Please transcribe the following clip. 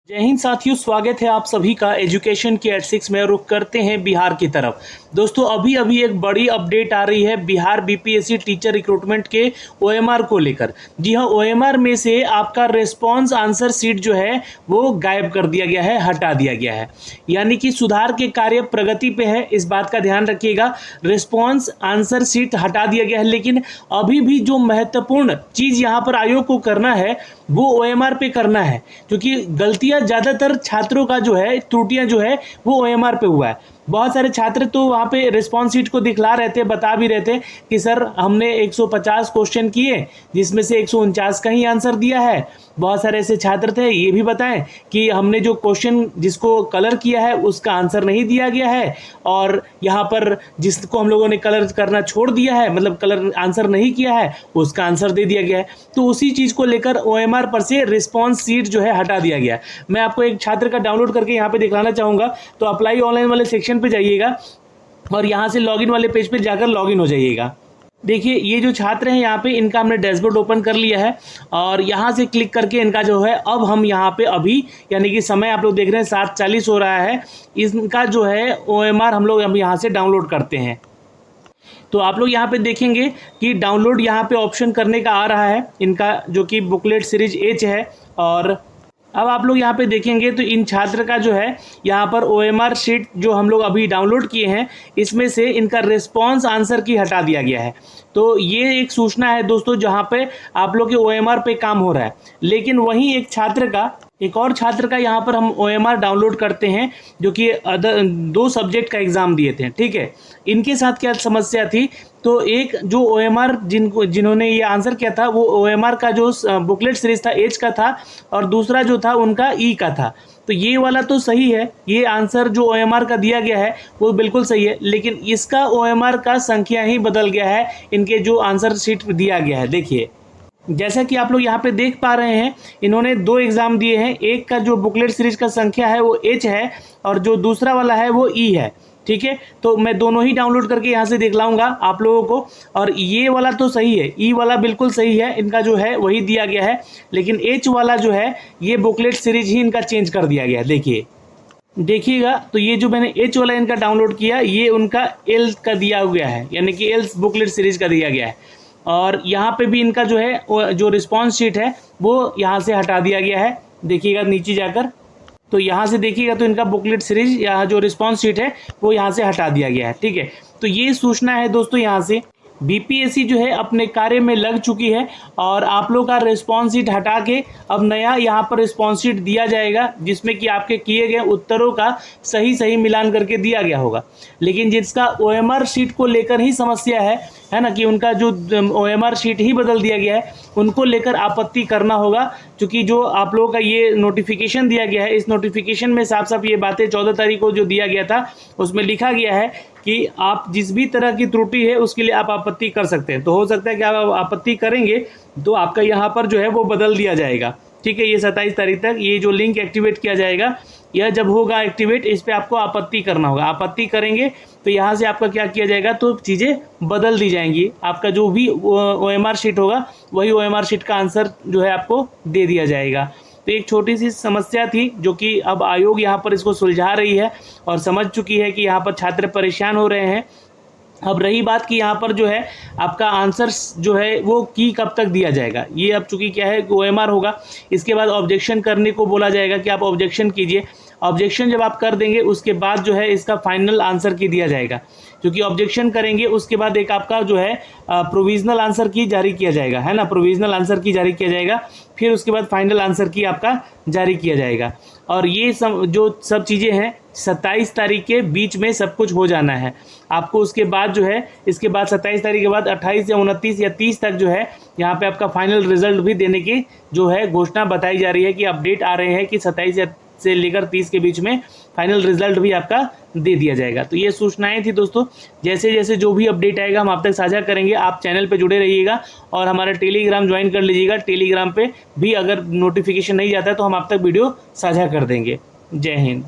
जय हिंद साथियों, स्वागत है आप सभी का एजुकेशन के एट 6 में। रुख करते हैं बिहार की तरफ। दोस्तों अभी अभी एक बड़ी अपडेट आ रही है बिहार बीपीएससी टीचर रिक्रूटमेंट के ओएमआर को लेकर। जी हाँ, ओएमआर में से आपका रेस्पॉन्स आंसर सीट जो है वो गायब कर दिया गया है, हटा दिया गया है। यानी कि सुधार के कार्य प्रगति पे है, इस बात का ध्यान रखिएगा। रेस्पॉन्स आंसर सीट हटा दिया गया है, लेकिन अभी भी जो महत्वपूर्ण चीज़ यहाँ पर आयोग को करना है वो ओएमआर पे करना है, क्योंकि गलतियां ज़्यादातर छात्रों का जो है, त्रुटियां जो है वो ओएमआर पे हुआ है। बहुत सारे छात्र तो वहाँ पे रिस्पॉन्स शीट को दिखला रहे थे, बता भी रहे थे कि सर हमने 150 क्वेश्चन किए जिसमें से 149 का ही आंसर दिया है। बहुत सारे ऐसे छात्र थे ये भी बताएं कि हमने जो क्वेश्चन जिसको कलर किया है उसका आंसर नहीं दिया गया है, और यहाँ पर जिसको हम लोगों ने कलर करना छोड़ दिया है, मतलब कलर आंसर नहीं किया है, उसका आंसर दे दिया गया है। तो उसी चीज़ को लेकर ओएमआर पर से रिस्पॉन्स शीट जो है हटा दिया गया। मैं आपको एक छात्र का डाउनलोड करके यहाँ पे दिखाना चाहूँगा। तो अप्लाई ऑनलाइन वाले सेक्शन पे जाइएगा और यहाँ से लॉगिन वाले पेज पे जाकर लॉगिन हो जाइएगा। देखिए ये जो छात्र हैं यहाँ पे, इनका हमने डैशबोर्ड ओपन कर लिया है और यहाँ से क्लिक करके इनका जो है अब हम यहाँ पे अभी, यानी कि समय आप लोग देख रहे हैं 7:40 हो रहा है, इनका जो है ओएमआर हम लोग अब यहाँ से डाउनलोड करते हैं। तो आप लोग यहाँ पे देखेंगे कि डाउनलोड यहाँ पे ऑप्शन करने का आ रहा है इनका, जो कि बुकलेट सीरीज एच है। और अब आप लोग यहाँ पे देखेंगे तो इन छात्र का जो है यहाँ पर ओएमआर शीट जो हम लोग अभी डाउनलोड किए हैं, इसमें से इनका रिस्पॉन्स आंसर की हटा दिया गया है। तो ये एक सूचना है दोस्तों, जहाँ पे आप लोग के ओएमआर पे काम हो रहा है। लेकिन वहीं एक और छात्र का यहाँ पर हम ओएमआर डाउनलोड करते हैं, जो कि 2 सब्जेक्ट का एग्ज़ाम दिए थे। ठीक है, इनके साथ क्या समस्या थी, तो एक जो ओएमआर जिन्होंने ये आंसर किया था वो ओएमआर का जो बुकलेट सीरीज था एच का था, और दूसरा जो था उनका ई का था। तो ये वाला तो सही है, ये आंसर जो ओएमआर का दिया गया है वो बिल्कुल सही है, लेकिन इसका ओएमआर का संख्या ही बदल गया है, इनके जो आंसर शीट दिया गया है। देखिए जैसा कि आप लोग यहाँ पे देख पा रहे हैं, इन्होंने 2 एग्ज़ाम दिए हैं। एक का जो बुकलेट सीरीज का संख्या है वो एच है, और जो दूसरा वाला है वो ई है। ठीक है, तो मैं दोनों ही डाउनलोड करके यहाँ से दिखलाऊंगा आप लोगों को। और ये वाला तो सही है, ई वाला बिल्कुल सही है, इनका जो है वही दिया गया है, लेकिन एच वाला जो है ये बुकलेट सीरीज ही इनका चेंज कर दिया गया है। देखिएगा, तो ये जो मैंने एच वाला इनका डाउनलोड किया, ये उनका एल का दिया गया है, यानी कि एल बुकलेट सीरीज का दिया गया है। और यहाँ पे भी इनका जो है जो रिस्पॉन्स शीट है वो यहाँ से हटा दिया गया है। देखिएगा नीचे जाकर, तो यहाँ से देखिएगा तो इनका बुकलेट सीरीज या जो रिस्पॉन्स शीट है वो यहाँ से हटा दिया गया है। ठीक है, तो ये सूचना है दोस्तों, यहाँ से बीपीएससी जो है अपने कार्य में लग चुकी है, और आप लोग का रिस्पॉन्स शीट हटा के अब नया यहाँ पर रिस्पॉन्स शीट दिया जाएगा, जिसमें कि आपके किए गए उत्तरों का सही मिलान करके दिया गया होगा। लेकिन जिसका ओएमआर शीट को लेकर ही समस्या है ना, कि उनका जो ओएमआर शीट ही बदल दिया गया है, उनको लेकर आपत्ति करना होगा। क्योंकि जो आप लोगों का ये नोटिफिकेशन दिया गया है, इस नोटिफिकेशन में साफ साफ ये बातें 14 तारीख को जो दिया गया था उसमें लिखा गया है कि आप जिस भी तरह की त्रुटि है उसके लिए आप आपत्ति कर सकते हैं। तो हो सकता है कि आप आपत्ति करेंगे तो आपका यहाँ पर जो है वो बदल दिया जाएगा। ठीक है, ये 27 तारीख तक ये जो लिंक एक्टिवेट किया जाएगा, यह जब होगा एक्टिवेट, इस पर आपको आपत्ति करना होगा। आपत्ति करेंगे तो यहाँ से आपका क्या किया जाएगा, तो चीज़ें बदल दी जाएंगी। आपका जो भी ओएमआर शीट होगा वही ओएमआर शीट का आंसर जो है आपको दे दिया जाएगा। तो एक छोटी सी समस्या थी जो कि अब आयोग यहाँ पर इसको सुलझा रही है और समझ चुकी है कि यहाँ पर छात्र परेशान हो रहे हैं। अब रही बात कि यहाँ पर जो है आपका आंसर जो है वो की कब तक दिया जाएगा, ये अब चूँकि क्या है ओएमआर होगा, इसके बाद ऑब्जेक्शन करने को बोला जाएगा कि आप ऑब्जेक्शन कीजिए। ऑब्जेक्शन जब आप कर देंगे उसके बाद जो है इसका फाइनल आंसर की दिया जाएगा, क्योंकि ऑब्जेक्शन करेंगे उसके बाद एक आपका जो है प्रोविजनल आंसर की जारी किया जाएगा, है ना, प्रोविजनल आंसर की जारी किया जाएगा, फिर उसके बाद फाइनल आंसर की आपका जारी किया जाएगा। और ये जो सब चीज़ें हैं 27 तारीख के बीच में सब कुछ हो जाना है आपको। उसके बाद जो है इसके बाद 27 तारीख के बाद 28 या 29 या 30 तक जो है यहाँ पे आपका फाइनल रिजल्ट भी देने की जो है घोषणा बताई जा रही है, कि अपडेट आ रहे हैं कि 27 से लेकर 30 के बीच में फाइनल रिजल्ट भी आपका दे दिया जाएगा। तो ये सूचनाएं थी दोस्तों, जैसे जैसे जो भी अपडेट आएगा हम आप तक साझा करेंगे। आप चैनल पे जुड़े रहिएगा और हमारा टेलीग्राम ज्वाइन कर लीजिएगा। टेलीग्राम पे भी अगर नोटिफिकेशन नहीं जाता है तो हम आप तक वीडियो साझा कर देंगे। जय हिंद।